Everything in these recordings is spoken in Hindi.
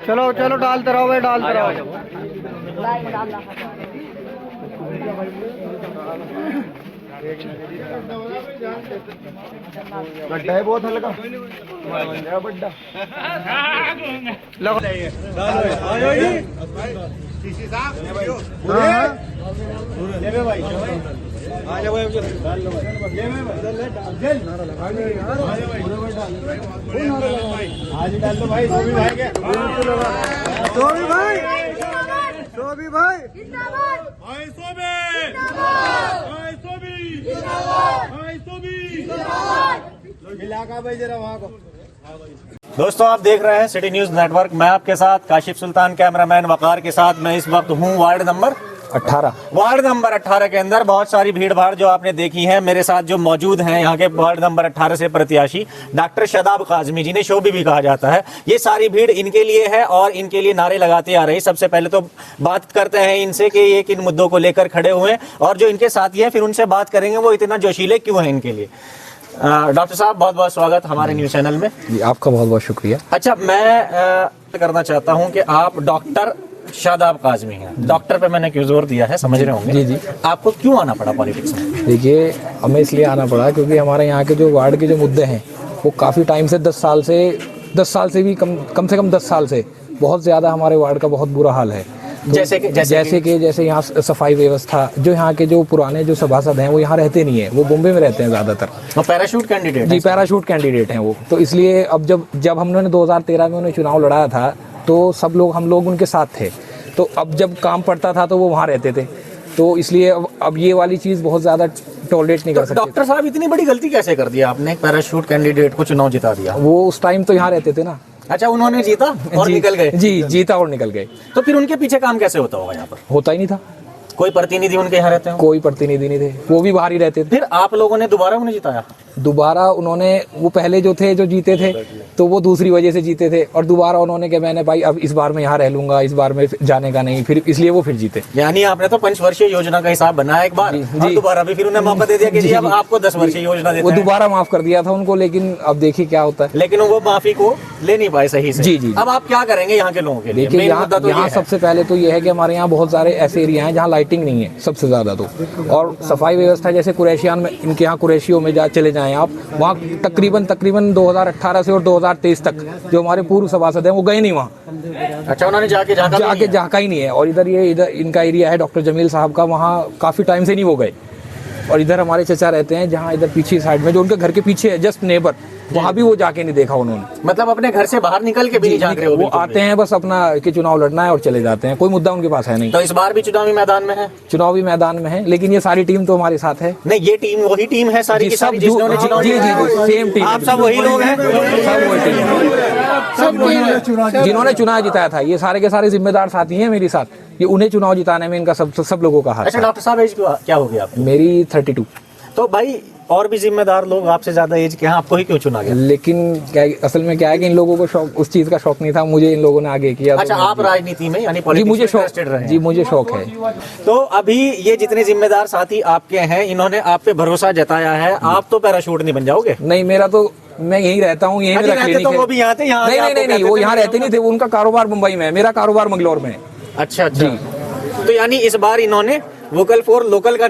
चलो चलो डालते रहो भाई, डालते रहो। गड्ढा है बहुत हल्का, बड्डा लगो। आज डाल दो भाई, सोभी भाई के, सोभी भाई, सोभी भाई, भाई सोभी, भाई सोभी, भाई सोभी, मिला का भाई जरा वहाँ को। दोस्तों, आप देख रहे हैं सिटी न्यूज नेटवर्क। मैं आपके साथ काशिफ सुल्तान, कैमरामैन वकार के साथ मैं इस वक्त हूँ वार्ड नंबर 18 के अंदर। बहुत सारी भीड़ भाड़ जो आपने देखी है। मेरे साथ जो मौजूद हैं यहाँ के वार्ड नंबर 18 से प्रत्याशी डॉक्टर शादाब काज़मी, जिन्हें शोभी भी कहा जाता है। ये सारी भीड़ इनके लिए है और इनके लिए नारे लगाते आ रही। सबसे पहले तो बात करते हैं इनसे कि ये किन मुद्दों को लेकर खड़े हुए हैं और जो इनके साथी हैं फिर उनसे बात करेंगे वो इतना जोशीले क्यों हैं इनके लिए। डॉक्टर साहब, बहुत बहुत स्वागत हमारे न्यूज चैनल में। जी, आपका बहुत बहुत शुक्रिया। अच्छा, मैं करना चाहता हूं कि आप डॉक्टर शादाब काज़मी हैं। डॉक्टर पे मैंने क्यों जोर दिया है समझ रहे होंगे। जी जी। आपको क्यों आना पड़ा पॉलिटिक्स में? देखिए, हमें इसलिए आना पड़ा क्योंकि हमारे यहाँ के जो वार्ड के जो मुद्दे हैं वो काफ़ी टाइम से 10 साल से भी कम से कम 10 साल से बहुत ज़्यादा हमारे वार्ड का बहुत बुरा हाल है। तो जैसे यहाँ सफाई व्यवस्था, जो यहाँ के जो पुराने जो सभासद हैं वो यहाँ रहते नहीं है, वो बॉम्बे में रहते हैं ज़्यादातर। Parachute candidate? जी, पैराशूट कैंडिडेट हैं वो। तो इसलिए अब जब हमने 2013 में उन्हें चुनाव लड़ाया था तो सब लोग हम लोग उनके साथ थे। तो अब जब काम पड़ता था तो वो वहाँ रहते थे। तो इसलिए अब ये वाली चीज़ बहुत ज़्यादा टॉलरेट नहीं कर सकते। डॉक्टर साहब, इतनी बड़ी गलती कैसे कर दिया आपने? पैराशूट कैंडिडेट को चुनाव जिता दिया। वो उस टाइम तो यहाँ रहते थे ना। अच्छा, उन्होंने जीता और निकल गए? जी, जीता और निकल गए। तो फिर उनके पीछे काम कैसे होता होगा? यहाँ पर होता ही नहीं था। कोई प्रतिनिधि उनके यहाँ रहते हैं? कोई प्रतिनिधि नहीं थे, वो भी बाहर ही रहते थे। फिर आप लोगों ने दोबारा उन्हें जिताया? दोबारा उन्होंने, वो पहले जो जीते थे तो वो दूसरी वजह से जीते थे और दोबारा उन्होंने कहा मैंने भाई अब इस बार मैं यहाँ रह लूंगा, इस बार में जाने का नहीं, फिर इसलिए वो फिर जीते। यानी आपने तो 5 वर्षीय योजना का हिसाब बनाया एक बार और दोबारा भी फिर उन्हें मौका दे दिया कि जी अब आपको 10 वर्षीय योजना देते हैं। वो दोबारा माफ कर दिया था उनको, लेकिन अब देखिए क्या होता है। लेकिन वो माफी को ले नहीं पाए सही से। जी जी। अब आप क्या करेंगे यहाँ के लोगों के लिए? देखिए, यहाँ सबसे पहले तो ये है कि हमारे यहाँ बहुत सारे ऐसे एरिया हैं जहाँ लाइटिंग नहीं है सबसे ज्यादा तो, और सफाई व्यवस्था जैसे कुरैशियान में, इनके यहाँ कुरैशियों में चले जाएं आप, वहाँ तकरीबन 2018 से और 2023 तक जो हमारे पूर्व सभासद हैं वो गए नहीं वहाँ। अच्छा, उन्होंने जाके झाँका ही नहीं है। और इधर इनका एरिया है डॉक्टर जमील साहब का, वहाँ काफ़ी टाइम से नहीं वो गए। और इधर हमारे चचा रहते हैं जहाँ इधर पीछे साइड में, जो उनके घर के पीछे है जस्ट नेबर, वहाँ भी वो जाके नहीं देखा उन्होंने। मतलब अपने घर से बाहर निकल के भी नहीं जाते? वो आते हैं बस अपना कि चुनाव लड़ना है और चले जाते हैं, कोई मुद्दा उनके पास है नहीं। तो इस बार भी चुनावी मैदान में है? चुनावी मैदान में है, लेकिन ये सारी टीम तो हमारे साथ है। नहीं, ये टीम वही टीम है सारी की सारी जिन्होंने चुनाव? जी जी, सेम टीम। आप सब वही लोग हैं? सब वही टीम जिन्होंने चुनाव जिताया था। ये सारे के सारे जिम्मेदार साथी हैं मेरे साथ। ये उन्हें चुनाव जिताने में इनका सब लोगों का हाथ। अच्छा डॉक्टर साहब, एज क्या हो गया? मेरी 32। तो भाई और भी जिम्मेदार लोग आपसे ज्यादा एज के हैं, आपको ही क्यों चुना गया? लेकिन असल में क्या है कि इन लोगों को शौक, उस चीज का शौक नहीं था, मुझे इन लोगों ने आगे किया। अच्छा, आप राजनीति में यानी जी मुझे शौक है। तो अभी ये जितने जिम्मेदार साथी आपके हैं, इन्होंने आप पे भरोसा जताया है, आप तो पैराशूट नहीं बन जाओगे? नहीं, मेरा तो, मैं यहीं रहता हूँ, यहीं मेरा क्लिनिक है। वो भी यहाँ थे? नहीं, वो यहाँ रहते नहीं थे, उनका कारोबार मुंबई में है, मेरा कारोबार मंगलौर में है। अच्छा जी। तो यानी इस बार इन्होंने वोकल फॉर लोकल का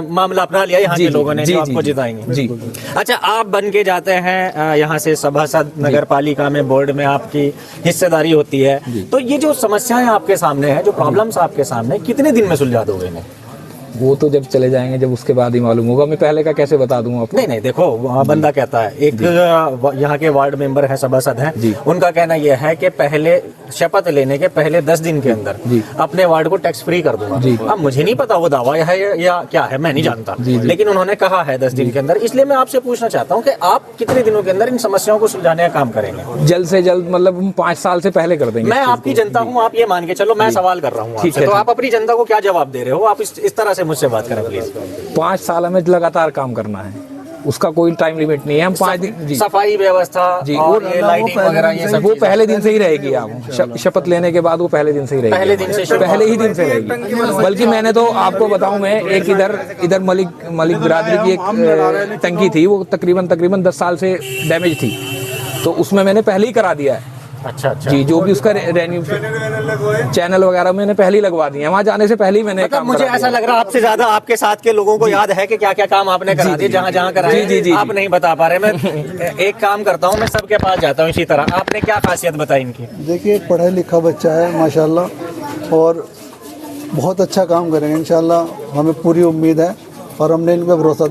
मामला अपना लिया यहाँ के लोगों ने, जो आपको जिताएंगे। जी। अच्छा, आप बन के जाते हैं यहाँ से सभासद, नगर पालिका में बोर्ड में आपकी हिस्सेदारी होती है, तो ये जो समस्याएं आपके सामने है, जो प्रॉब्लम्स आपके सामने, कितने दिन में सुलझा दोगे इन्हें? वो तो जब चले जाएंगे, जब उसके बाद ही मालूम होगा। मैं पहले का कैसे बता दूं आपको? नहीं, देखो, बंदा कहता है, एक यहाँ के वार्ड मेंबर है, सभासद हैं, उनका कहना यह है कि पहले शपथ लेने के पहले 10 दिन के अंदर अपने वार्ड को टैक्स फ्री कर दूंगा। अब मुझे नहीं पता वो दावा है या क्या है, मैं नहीं जानता, लेकिन उन्होंने कहा है 10 दिन के अंदर। इसलिए मैं आपसे पूछना चाहता हूँ कि आप कितने दिनों के अंदर इन समस्याओं को सुलझाने का काम करेंगे? जल्द से जल्द, मतलब हम 5 साल से पहले कर देंगे। मैं आपकी जनता हूँ, आप ये मान के चलो, मैं सवाल कर रहा हूँ आपसे, तो आप अपनी जनता को क्या जवाब दे रहे हो? आप इस तरह से मुझसे बात करें प्लीज। 5 साल में लगातार काम करना है, उसका कोई टाइम लिमिट नहीं है। हम 5 दिन सफाई व्यवस्था जी, और ये लाइटिंग वगैरह ये सब वो पहले दिन से ही रहेगी। आप शपथ लेने के बाद वो पहले दिन से ही रहेगी, पहले ही दिन से रहेगी। बल्कि मैंने तो आपको बताऊं, मैं एक इधर मलिक बिरादरी की एक टंकी थी, वो तकरीबन 10 साल से डैमेज थी, तो उसमें मैंने पहले ही करा दिया है। अच्छा अच्छा। जी, जो भी उसका रेन्यू चैनल वगैरह मैंने पहले ही लगवा दिए हैं, वहाँ जाने से पहले ही मैंने मतलब काम मुझे करा ऐसा दिया। लग रहा है आपसे ज्यादा आपके साथ के लोगों को याद है कि क्या क्या काम आपने करा दिए, जहाँ जहाँ कराए आप नहीं बता पा रहे। मैं एक काम करता हूँ, मैं सबके पास जाता हूँ इसी तरह। आपने क्या खासियत बताई इनकी? देखिए, पढ़ा लिखा बच्चा है माशाल्लाह, और बहुत अच्छा काम करेंगे इंशाल्लाह, हमें पूरी उम्मीद है। और हमने इन पर भरोसा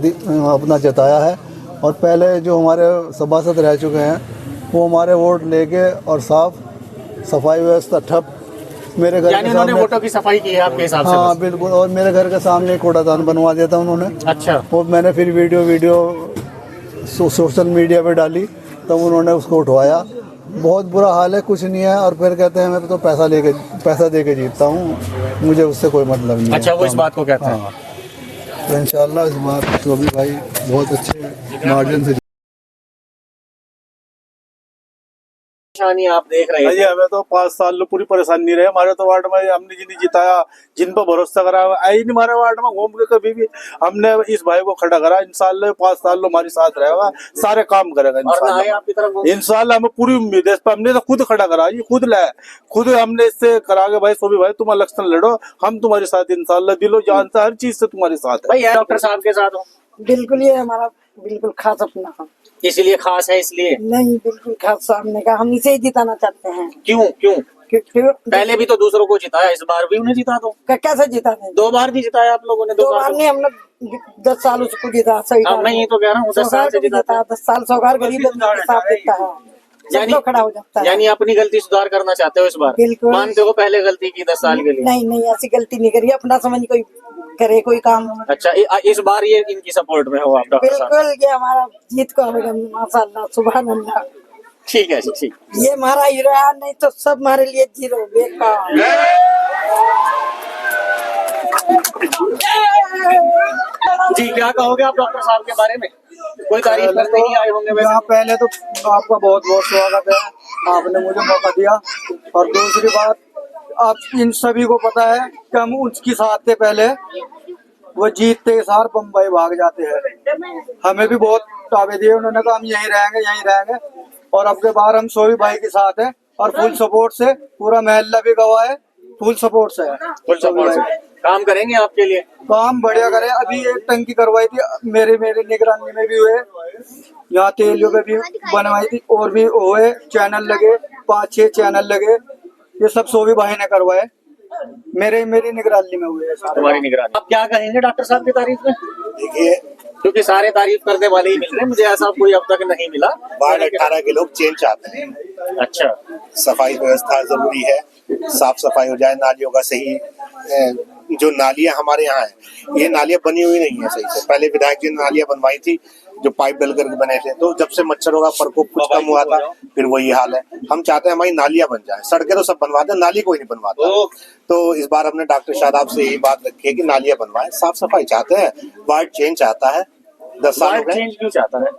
अपना जताया है। और पहले जो हमारे सभासद रह चुके हैं वो हमारे वोट लेके और साफ सफाई व्यवस्था ठप, मेरे घर यानी के उन्होंने सामने, वोटों की सफाई की है आपके हिसाब से? हाँ बिल्कुल, और मेरे घर के सामने एक कूड़ादान बनवा दिया था उन्होंने। अच्छा। और मैंने फिर वीडियो सोशल मीडिया पे डाली, तब उन्होंने उसको उठवाया। बहुत बुरा हाल है, कुछ नहीं है। और फिर कहते हैं मैं तो पैसा दे के जीतता हूँ, मुझे उससे कोई मतलब नहीं है। अच्छा, वो इस बात को कहते हैं। हाँ, तो इंशाल्लाह इस बार तो भी भाई बहुत अच्छे मार्जिन से परेशानी आप देख रहे जी। हैं। हमें तो 5 साल पूरी परेशानी नहीं रही हमारे तो वार्ड में। हमने जिन्हें जिताया, जिन पर भरोसा करा, आई नहीं हमारे वार्ड में घूम के कभी भी। हमने इस भाई को खड़ा करा, इंशाल्लाह 5 साल हमारे साथ रहेगा, सारे काम करेगा इंशाल्लाह। हमें पूरी उम्मीद है इस पर। हमने तो खुद खड़ा करा, ये खुद लाया, खुद हमने इससे करा के भाई सोभी भाई तुम इलेक्शन लड़ो, हम तुम्हारे साथ इंशाल्लाह, दिलो जान से हर चीज से तुम्हारे साथ है। भाई डॉक्टर साहब के साथ हो? बिल्कुल, ये हमारा बिल्कुल खास अपना है। इसलिए खास है? इसलिए नहीं, बिल्कुल खास सामने का, हम इसे ही जिताना चाहते हैं। क्यों क्यों? क्यों? पहले भी तो दूसरों को जिताया, इस बार भी उन्हें जिता दो। कैसे जिता दें? 2 बार भी जिताया आप लोगों ने। 2 बार नहीं, हमने 10 साल उसको जिता। सही हाँ, मैं ये तो कह रहा हूँ 10 साल से जिता। 10 साल सौगार गरीब आदमी के साथ देता है, सब लोग खड़ा हो जाता है। यानी अपनी गलती सुधार करना चाहते हो इस बार? बिल्कुल। मानते हो पहले गलती की 10 साल के लिए? नहीं नहीं, ऐसी गलती नहीं करी, अपना समझ कोई करे कोई काम। अच्छा, इस बार ये इनकी सपोर्ट में हो आप डॉक्टर साहब? बिल्कुल, ये हमारा जीत को होगा माशाल्लाह, सुभान अल्लाह। ठीक है जी, ठीक। ये हमारा हीरो है, नहीं तो सब हमारे लिए जीरो बेकार। जी, क्या कहोगे आप डॉक्टर साहब के बारे में? कोई तारीफ करते ही आए होंगे वैसे? यहाँ पहले तो आपका बहुत बहुत स्वागत है, आपने मुझे मौका दिया। और दूसरी बात, आप इन सभी को पता है कि हम उसकी साथ थे पहले, वो जीतते सार बम्बई भाग जाते हैं। हमें भी बहुत दावे दिए उन्होंने, कहा हम यहीं रहेंगे। और अब के बार हम सोवी भाई के साथ हैं, और फुल सपोर्ट से, पूरा महल्ला भी गवाह है, फुल सपोर्ट से है। फुल सपोर्ट से काम करेंगे आपके लिए? काम बढ़िया करे। अभी एक टंकी करवाई थी मेरे निगरानी में भी हुए, यहाँ तेलियों पे भी बनवाई थी, और भी हुए चैनल लगे, 5-6 चैनल लगे, ये सब सोवी भाई ने करवाए, मेरी निगरानी में हुए। तुम्हारी निगरानी। आप क्या कहेंगे डॉक्टर साहब की तारीफ में? देखिए, क्योंकि सारे तारीफ करने वाले ही मिल रहे हैं, मुझे ऐसा कोई अब तक नहीं मिला। वार्ड 18 के लोग चेंज चाहते हैं। अच्छा। सफाई व्यवस्था जरूरी है, साफ सफाई हो जाए, नालियों का सही, जो नालियां हमारे यहाँ है, ये नालियां बनी हुई नहीं है सही से। पहले विधायक जी ने नालियां बनवाई थी, जो पाइप डल करके बने थे, तो जब से मच्छरों का प्रकोप कुछ कम हुआ था, फिर वही हाल है। हम चाहते हैं हमारी नालियां बन जाए। सड़कें तो सब बनवाते हैं, नाली कोई नहीं बनवाता। तो इस बार हमने डॉक्टर शादाब से यही बात रखी है कि नालियां बनवाएं, साफ सफाई चाहते हैं। वार्ड चेंज चाहता है, 10 साल वार्ड चेंज क्यों चाहता है?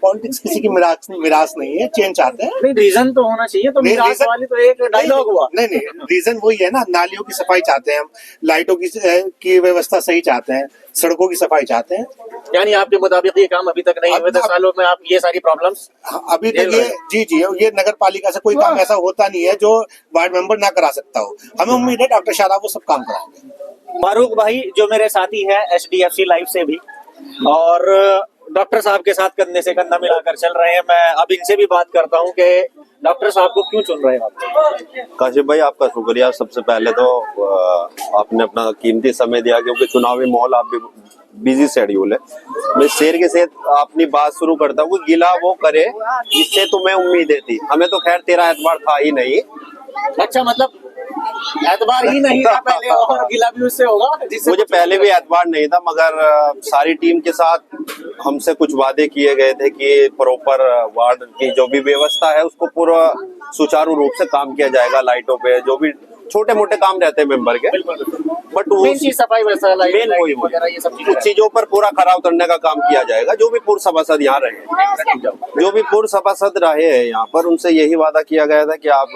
पॉलिटिक्स किसी की मिरास नहीं है, चेंज चाहते हैं। नहीं, रीजन तो होना चाहिए। तो मिरास वाली तो एक डायलॉग हुआ। नहीं, रीजन वही है ना, नालियों की सफाई चाहते हैं हम, लाइटों की व्यवस्था सही चाहते हैं, सड़कों की सफाई चाहते हैं। यानी आपके मुताबिक ये काम अभी तक नहीं हुए 10 सालों में? आप ये सारी प्रॉब्लम्स अभी तक ये जी ये नगर पालिका से कोई काम ऐसा होता नहीं है जो वार्ड मेंबर ना करा सकता हो। हमें उम्मीद है डॉक्टर शादाब वो सब काम कराएंगे। फारूक भाई जो मेरे साथी है HDFC लाइफ से भी, और डॉक्टर साहब के साथ कंधे से कंधा मिलाकर चल रहे हैं। मैं अब इनसे भी बात करता हूं कि डॉक्टर साहब को क्यों चुन रहे हैं आप? काशिफ भाई, आपका शुक्रिया। सबसे पहले तो आपने अपना कीमती समय दिया, क्योंकि चुनावी माहौल आप भी बिजी शेड्यूल है। मैं शेर के साथ अपनी बात शुरू करता हूँ। गिला वो करे जिससे तुम्हें उम्मीदें थी। हमें तो खैर तेरा एतबार था ही नहीं। अच्छा, मतलब एतबार ही नहीं था पहले, और गिला भी उससे होगा जिससे मुझे पहले भी एतबार नहीं था, मगर सारी टीम के साथ हमसे कुछ वादे किए गए थे कि प्रॉपर वार्ड की जो भी व्यवस्था है उसको पूरा सुचारू रूप से काम किया जाएगा। लाइटों पे जो भी छोटे मोटे काम रहते हैं मेंबर के, बट सफाई वगैरह ये सब चीजों पर पूरा खरा उतरने का काम किया जाएगा। जो भी पूर्व सभासद यहाँ रहे यहाँ पर, उनसे यही वादा किया गया था कि आप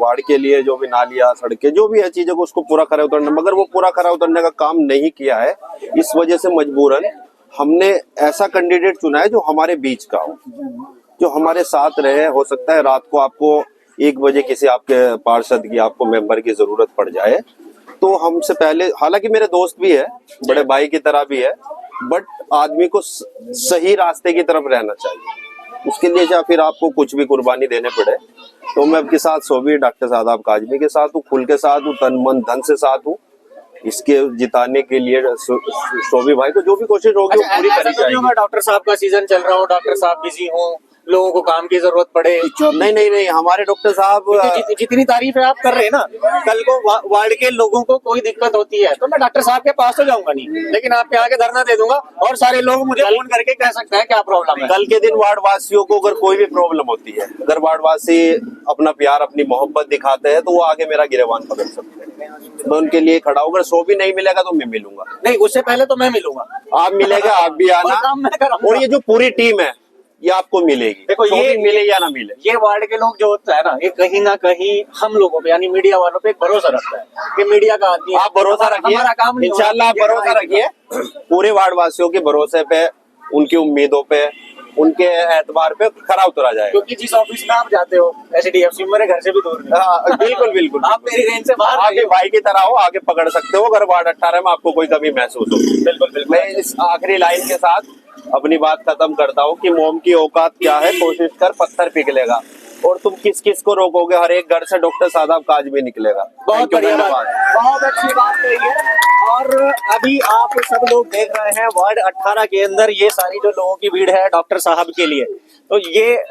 वार्ड के लिए जो भी नालियां, सड़कें, जो भी है चीजों को उसको पूरा खरा उतरना, मगर वो पूरा खरा उतरने का काम नहीं किया है। इस वजह से मजबूरन हमने ऐसा कैंडिडेट चुना है जो हमारे बीच का हो, जो हमारे साथ रहे। हो सकता है रात को आपको 1 बजे किसी आपके पार्षद की, आपको मेंबर की जरूरत पड़ जाए, तो हमसे पहले, हालांकि मेरे दोस्त भी है, बड़े भाई की तरह भी है, बट आदमी को सही रास्ते की तरफ रहना चाहिए। उसके लिए या फिर आपको कुछ भी कुर्बानी देने पड़े, तो मैं आपके साथ सोबी डॉक्टर शादाब काजमी के साथ हूँ, खुल के साथ हूँ, तन मन धन से साथ हूँ। इसके जिताने के लिए शोभी भाई को जो भी कोशिश होगी वो पूरी करी जाएगी। डॉक्टर साहब का सीजन चल रहा हो, डॉक्टर साहब बिजी हो, लोगों को काम की जरूरत पड़े। नहीं, हमारे डॉक्टर साहब जितनी तारीफें आप कर रहे हैं ना, कल को वार्ड के लोगों को कोई दिक्कत होती है तो मैं डॉक्टर साहब के पास तो जाऊंगा नहीं, लेकिन आपके आगे धरना दे दूंगा और सारे लोग मुझे फोन करके कह सकते हैं क्या प्रॉब्लम है। कल के दिन वार्ड वासियों को अगर कोई भी प्रॉब्लम होती है, अगर वार्ड वासी अपना प्यार, अपनी मोहब्बत दिखाते हैं, तो वो आगे मेरा गिरबान पकड़ सकते हैं। मैं उनके लिए खड़ा हूँ। अगर सो भी नहीं मिलेगा तो मैं मिलूंगा। नहीं, उससे पहले तो मैं मिलूंगा। आप मिलेगा, आप भी आना, और ये जो पूरी टीम है ये आपको मिलेगी। देखो, ये मिले या ना मिले, ये वार्ड के लोग जो होता है ना, ये कहीं ना कहीं हम लोगों पे यानी मीडिया वालों पे एक भरोसा रखता है कि मीडिया का आदमी, आप भरोसा रखिए, इंशाल्लाह आप भरोसा रखिए। पूरे वार्ड वासियों के भरोसे पे, उनकी उम्मीदों पे, उनके एतबार पे खरा उतरा जाए। क्योंकि जिस ऑफिस में आप जाते हो, एचडीएफसी, मेरे घर से भी दूर नहीं। बिल्कुल आप मेरी रेंज से बाहर, आगे भाई की तरह हो, आगे पकड़ सकते हो अगर वार्ड 18 में आपको कोई कमी महसूस हो। बिल्कुल। मैं इस आखिरी लाइन के साथ अपनी बात खत्म करता हूँ कि मोम की औकात क्या है, कोशिश कर पत्थर पिघलेगा, और तुम किस किस को रोकोगे, हर एक घर से डॉक्टर शादाब काजमी निकलेगा। बहुत बढ़िया बात, बहुत अच्छी बात कही है। और अभी आप सब लोग देख रहे हैं वार्ड 18 के अंदर ये सारी जो लोगों की भीड़ है डॉक्टर साहब के लिए, तो ये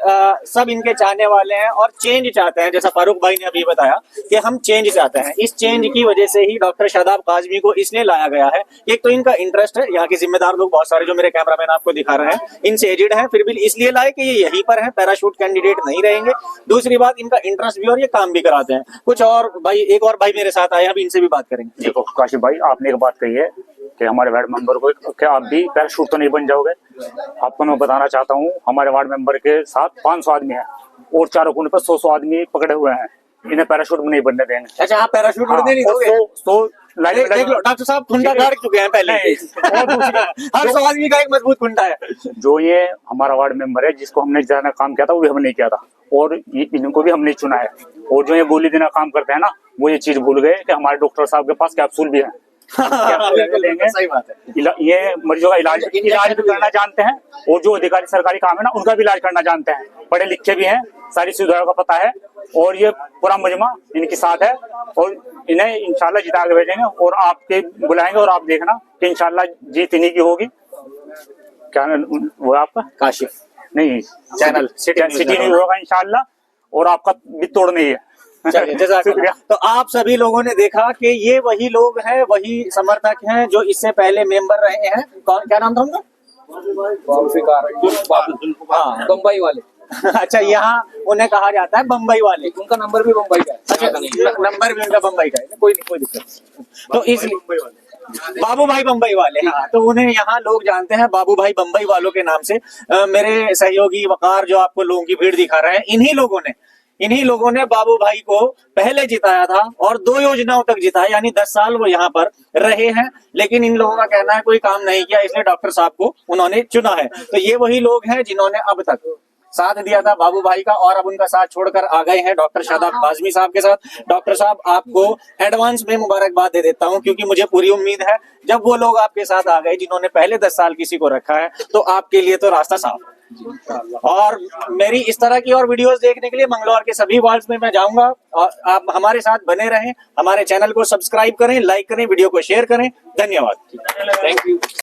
सब इनके चाहने वाले हैं और चेंज चाहते हैं। जैसा फारूक भाई ने अभी बताया कि हम चेंज चाहते हैं। इस चेंज की वजह से ही डॉक्टर शादाब काजमी को इसलिए लाया गया है। एक तो इनका इंटरेस्ट है, यहाँ के जिम्मेदार लोग बहुत सारे जो मेरे कैमरामैन आपको दिखा रहे हैं, इनसे एजेड हैं, फिर भी इसलिए लाए कि ये यहीं पर है, पैराशूट कैंडिडेट नहीं रहेंगे। दूसरी बात, इनका इंटरेस्ट भी और ये काम भी कराते हैं। कुछ और भाई, एक और भाई मेरे साथ आए, अभी इनसे भी बात करेंगे। देखो काशिफ भाई, आपने एक बात कही है कि हमारे वार्ड मेंबर को क्या आप भी पैराशूट तो नहीं बन जाओगे। आपको मैं बताना चाहता हूँ, हमारे वार्ड मेंबर के साथ 500 आदमी हैं और चारों कोने पर 100 आदमी पकड़े हुए हैं। इन्हें पैराशूट में नहीं बनने देंगे। अच्छा, आप पैराशूट उड़ने नहीं दोगे? देख लो डॉक्टर साहब, खुंडा गाड़ चुके हैं पहले। हर 100 आदमी का एक मजबूत खुंडा है। जो ये हमारा वार्ड मेंबर है, जिसको हमने ज्यादा काम किया था, वो भी हमने किया था, और इनको भी हमने चुना है। और जो ये गोली देना काम करते हैं ना, वो ये चीज भूल गए कि हमारे डॉक्टर साहब के पास कैप्सूल भी है। सही बात है। ये मरीजों का इलाज भी करना जानते हैं, और जो अधिकारी सरकारी काम है ना, उनका भी इलाज करना जानते हैं। पढ़े लिखे भी हैं, सारी सुविधाओं का पता है, और ये पूरा मजमा इनके साथ है। और इन्हें इंशाल्लाह जिता के भेजेंगे, और आपके बुलाएंगे, और आप देखना कि इंशाल्लाह जीत इन्हीं की होगी। क्या वो आपका काशिफ नहीं चैनल सिटी न्यूज होगा इंशाल्लाह, और आपका भी तोड़ नहीं है। शुक्रिया। तो आप सभी लोगों ने देखा कि ये वही लोग हैं, वही समर्थक हैं जो इससे पहले मेंबर रहे हैं। कौन, क्या नाम था उनका? बम्बई वाले। अच्छा, यहाँ उन्हें कहा जाता है बम्बई वाले। उनका नंबर भी बम्बई का है। अच्छा, नंबर भी उनका बम्बई का है, कोई दिक्कत। तो इसलिए बाबू भाई बम्बई वाले, हाँ, तो उन्हें यहाँ लोग जानते हैं बाबू भाई बम्बई वालों के नाम से। मेरे सहयोगी वकार जो आपको लोगों की भीड़ दिखा रहे हैं, इन्हीं लोगों ने बाबू भाई को पहले जिताया था और 2 योजनाओं तक जिताया, यानी 10 साल वो यहाँ पर रहे हैं। लेकिन इन लोगों का कहना है कोई काम नहीं किया, इसलिए डॉक्टर साहब को उन्होंने चुना है। तो ये वही लोग हैं जिन्होंने अब तक साथ दिया था बाबू भाई का, और अब उनका साथ छोड़कर आ गए हैं डॉक्टर शादाब काजमी साहब के साथ। डॉक्टर साहब, आपको एडवांस में मुबारकबाद दे देता हूं, क्योंकि मुझे पूरी उम्मीद है जब वो लोग आपके साथ आ गए जिन्होंने पहले 10 साल किसी को रखा है, तो आपके लिए तो रास्ता साफ है। और मेरी इस तरह की और वीडियोस देखने के लिए मंगलौर के सभी वार्ड्स में मैं जाऊंगा, और आप हमारे साथ बने रहें। हमारे चैनल को सब्सक्राइब करें, लाइक करें, वीडियो को शेयर करें। धन्यवाद, थैंक यू।